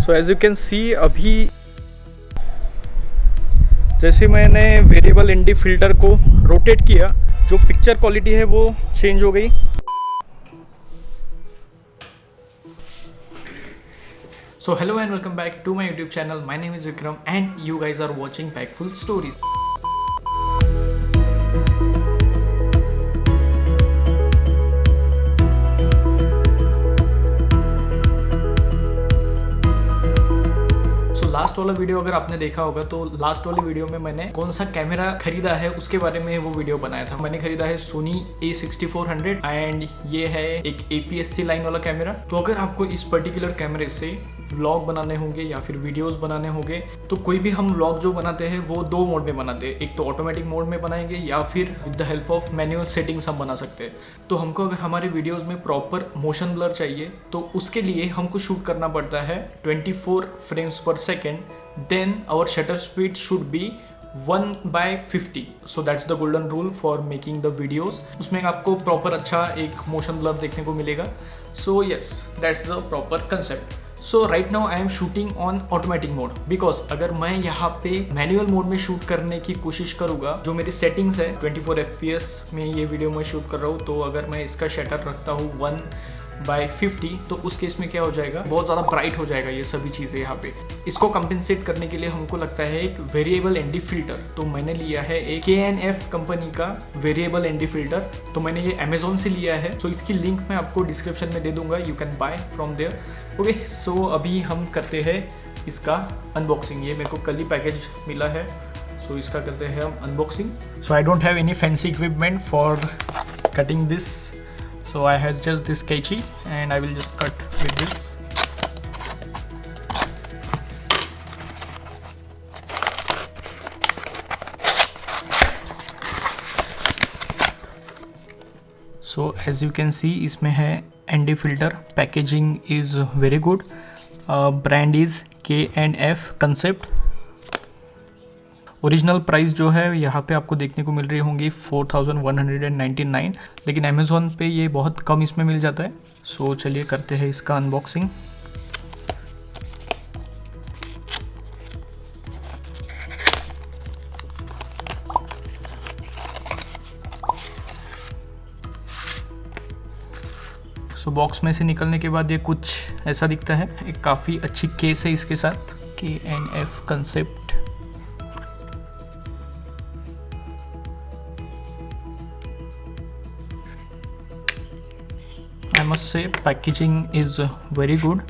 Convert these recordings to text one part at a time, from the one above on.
So as you can see अभी जैसे मैंने वेरिएबल एनडी फिल्टर को रोटेट किया, जो पिक्चर क्वालिटी है वो चेंज हो गई। So hello and welcome back to my YouTube channel. My name is Vikram and you guys are watching packful stories. Last वाला वीडियो अगर आपने देखा होगा तो लास्ट वाले वीडियो में मैंने कौन सा कैमरा खरीदा है उसके बारे में वो वीडियो बनाया था। मैंने खरीदा है सोनी A6400 एंड ये है एक APS-C लाइन वाला कैमरा। तो अगर आपको इस पर्टिकुलर कैमरे से व्लॉग बनाने होंगे या फिर वीडियोस बनाने होंगे, तो कोई भी हम व्लॉग जो बनाते हैं वो दो मोड में बनाते हैं। एक तो ऑटोमेटिक मोड में बनाएंगे या फिर with the help of manual settings हम बना सकते हैं। तो हमको अगर हमारे वीडियोस में प्रॉपर मोशन ब्लर चाहिए तो उसके लिए हमको शूट करना पड़ता है 24 frames per second. Then our shutter speed should be 1/50। So that's the golden rule for making the videos. उसमें आपको प्रॉपर अच्छा एक मोशन ब्लर देखने को मिलेगा। So yes, that's the proper concept. So right now I am shooting on automatic mode because अगर मैं यहाँ पे मैनुअल मोड में शूट करने की कोशिश करूँगा, जो मेरी सेटिंग्स है 24 FPS में ये वीडियो मैं शूट कर रहा हूँ, तो अगर मैं इसका शटर रखता हूँ 1/50 तो उस केस में क्या हो जाएगा, बहुत ज़्यादा ब्राइट हो जाएगा ये सभी चीज़ें यहाँ पे। इसको कंपेंसेट करने के लिए हमको लगता है एक वेरिएबल एनडी फिल्टर। तो मैंने लिया है एक KNF कंपनी का वेरिएबल एनडी फिल्टर। तो मैंने ये अमेजोन से लिया है। सो इसकी लिंक मैं आपको डिस्क्रिप्शन में दे दूंगा, you can buy from there. Okay, so अभी हम करते हैं इसका अनबॉक्सिंग। ये मेरे को कल ही पैकेज मिला है, सो इसका करते हैं हम unboxing. So I don't have any fancy equipment for cutting this, so I have just this कैंची and I will just cut with this. So as you can see इसमें है ND filter. Packaging is very good. Brand is KNF concept. Original price जो है यहाँ पे आपको देखने को मिल रही होंगी 4199, लेकिन अमेज़ॉन पे ये बहुत कम इसमें मिल जाता है। सो चलिए करते हैं इसका अनबॉक्सिंग। सो बॉक्स में से निकलने के बाद ये कुछ ऐसा दिखता है। एक काफ़ी अच्छी केस है इसके साथ, KNF concept. I must say packaging is very good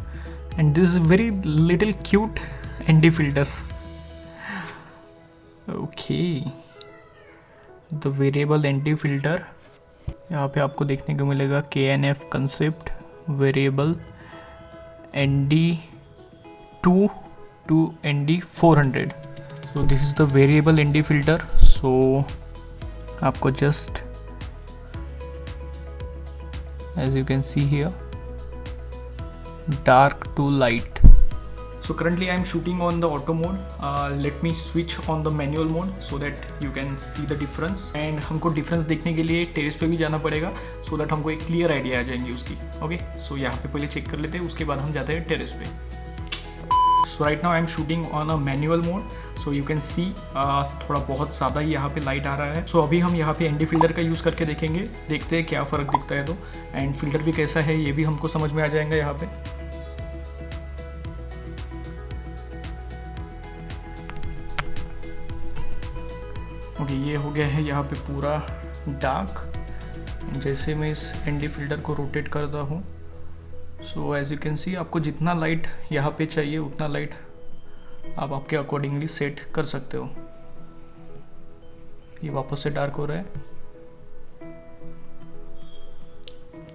and this is very little cute ND filter. Okay, the variable ND filter यहाँ पे आपको देखने को मिलेगा KNF concept variable ND2 to ND400. So this is the variable ND filter. So आपको just as you can see here, dark to light. So currently I am shooting on the auto mode. Let me switch on the manual mode so that you can see the difference. And हमको difference देखने के लिए terrace पे भी जाना पड़ेगा so that हमको एक clear idea आ जाएंगी उसकी। Okay, so यहाँ पे पहले चेक कर लेते हैं, उसके बाद हम जाते हैं टेरेस पे। So right now I am shooting on a manual mode. So you can see थोड़ा बहुत ज़्यादा ही यहाँ पे लाइट आ रहा है। So अभी हम यहाँ पे ND फिल्टर का यूज़ करके देखेंगे, देखते हैं क्या फ़र्क दिखता है। तो एंड फिल्टर भी कैसा है ये भी हमको समझ में आ जाएगा यहाँ पे। ओके, ये हो गया है यहाँ पे पूरा डार्क। जैसे मैं इस ND फिल्टर को रोटेट करता हूँ, so as you can see आपको जितना लाइट यहाँ पे चाहिए उतना लाइट आप आपके अकॉर्डिंगली सेट कर सकते हो। ये वापस से डार्क हो रहा है।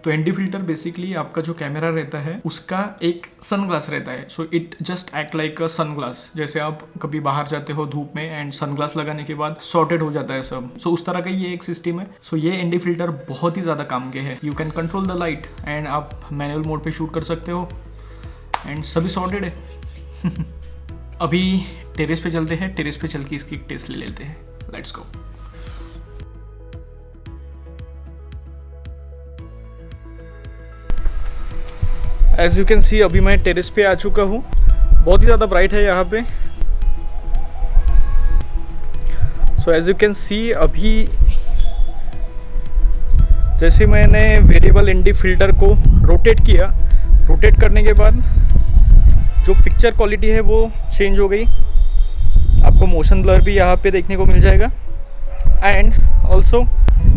तो ND फिल्टर बेसिकली आपका जो कैमरा रहता है उसका एक सनग्लास रहता है। So it just act like a sunglass. जैसे आप कभी बाहर जाते हो धूप में एंड सनग्लास लगाने के बाद सॉर्टेड हो जाता है सब, सो उस तरह का ये एक सिस्टम है। सो ये ND फिल्टर बहुत ही ज़्यादा काम के है। You can control the light and आप मैनुअल मोड पे शूट कर सकते हो एंड सभी सॉर्टेड है। अभी टेरेस पे चलते हैं, टेरेस पे चल के इसकी टेस्ट ले लेते हैं। Let's go. As you can see अभी मैं टेरेस पे आ चुका हूँ बहुत ही ज़्यादा ब्राइट है यहाँ पे। So as you can see, अभी जैसे मैंने वेरिएबल ND फिल्टर को रोटेट किया, रोटेट करने के बाद जो पिक्चर क्वालिटी है वो चेंज हो गई। आपको मोशन ब्लर भी यहाँ पे देखने को मिल जाएगा। एंड ऑल्सो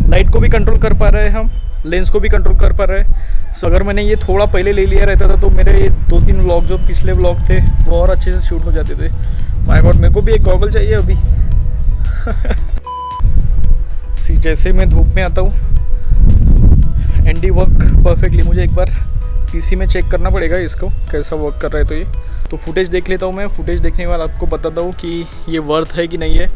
लाइट को भी कंट्रोल कर पा रहे हैं हम, लेंस को भी कंट्रोल कर पा रहे हैं। सो अगर मैंने ये थोड़ा पहले ले लिया रहता था तो मेरे ये 2-3 व्लॉग जो पिछले व्लॉग थे वो और अच्छे से शूट हो जाते थे। माय गॉड, मेरे को भी एक गॉगल चाहिए अभी। सी, जैसे मैं धूप में आता हूँ, ND वर्क परफेक्टली। मुझे एक बार PC में चेक करना पड़ेगा इसको कैसा वर्क कर रहा है। तो फुटेज देख लेता हूँ मैं। फुटेज देखने के बाद आपको बताता हूँ कि ये वर्थ है कि नहीं है।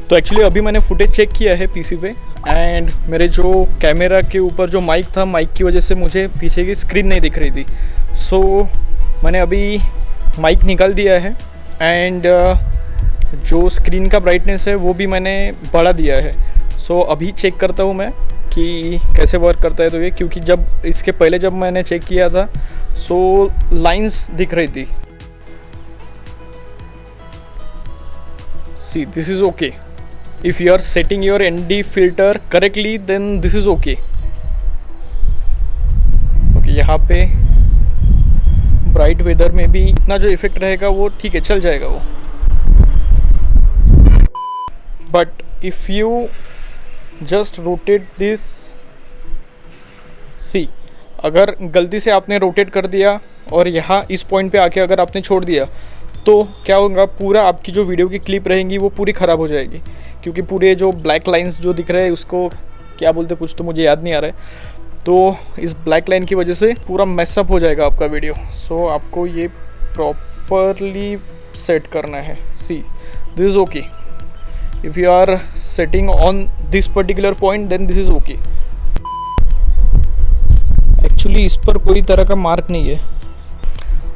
तो एक्चुअली अभी मैंने फुटेज चेक किया है PC पे, एंड मेरे जो कैमरा के ऊपर जो माइक था, माइक की वजह से मुझे पीछे की स्क्रीन नहीं दिख रही थी। सो मैंने अभी माइक निकाल दिया है एंड जो स्क्रीन का ब्राइटनेस है वो भी मैंने बढ़ा दिया है। सो अभी चेक करता हूँ मैं कि कैसे वर्क करता है। तो ये, क्योंकि जब इसके पहले जब मैंने चेक किया था सो लाइंस दिख रही थी। See, this is okay. If you are setting your ND filter correctly, then this is okay. Okay, यहाँ पे ब्राइट वेदर में भी इतना जो इफेक्ट रहेगा वो ठीक है, चल जाएगा वो। But if you just rotate this, see, अगर गलती से आपने रोटेट कर दिया और यहाँ इस पॉइंट पे आके अगर आपने छोड़ दिया तो क्या होगा, पूरा आपकी जो वीडियो की क्लिप रहेंगी वो पूरी ख़राब हो जाएगी। क्योंकि पूरे जो ब्लैक लाइंस जो दिख रहे हैं उसको क्या बोलते कुछ तो मुझे याद नहीं आ रहा है। तो इस ब्लैक लाइन की वजह से पूरा मैसअप हो जाएगा आपका वीडियो। सो आपको ये प्रॉपरली सेट करना है। See, this is okay. If you are setting on this particular point then this is okay. Actually इस पर कोई तरह का मार्क नहीं है।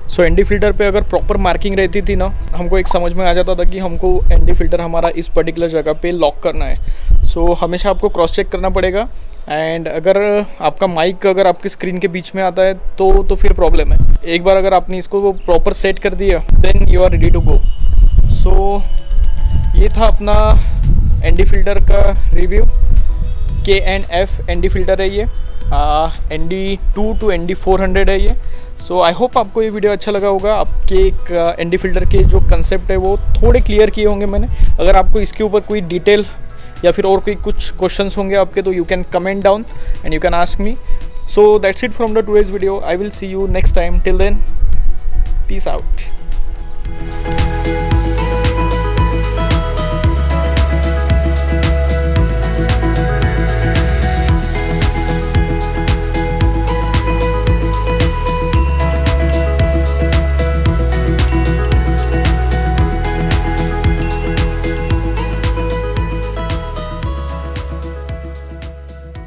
सो ND फिल्टर पे अगर प्रॉपर मार्किंग रहती थी ना, हमको एक समझ में आ जाता था कि हमको ND फिल्टर हमारा इस पर्टिकुलर जगह पे लॉक करना है। सो हमेशा आपको क्रॉस चेक करना पड़ेगा। एंड अगर आपका माइक अगर आपकी स्क्रीन के बीच में आता है तो फिर प्रॉब्लम है। एक बार अगर आपने इसको प्रॉपर सेट कर दिया then you are ready to go. So ये था अपना ND फिल्टर का रिव्यू। K&F ND फिल्टर है ये, ND2 to ND400 है ये। सो आई होप आपको ये वीडियो अच्छा लगा होगा। आपके एक ND फिल्टर के जो कंसेप्ट है वो थोड़े क्लियर किए होंगे मैंने। अगर आपको इसके ऊपर कोई डिटेल या फिर और कोई कुछ क्वेश्चंस होंगे आपके तो you can comment down and you can ask me. So that's it from the today's video. I will see you next time. Till then, peace out.